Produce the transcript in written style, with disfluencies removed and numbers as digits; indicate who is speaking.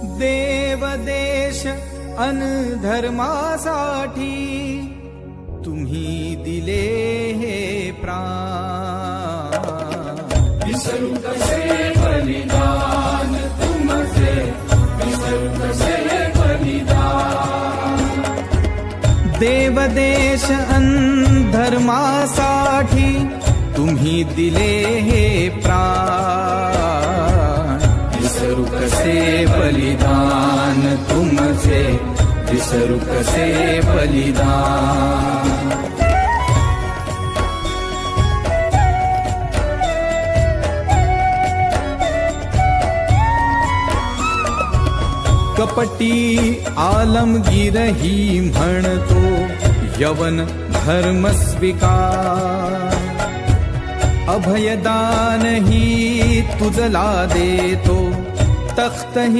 Speaker 1: देव देश अन धर्मासाठी तुम्ही दिले हे प्राण।
Speaker 2: विसरू कसे बलिदान तुमचे, विसरू कसे बलिदान।
Speaker 1: देव देश अन धर्मासाठी तुम्ही दिले हे प्राण।
Speaker 2: विसरू कसे बलिदान तुमचे, विसरू कसे बलिदान।
Speaker 1: कपटी आलमगीरही म्हणतो यवन धर्म स्वीकार। अभयदान ही तुझला देतो तख्तही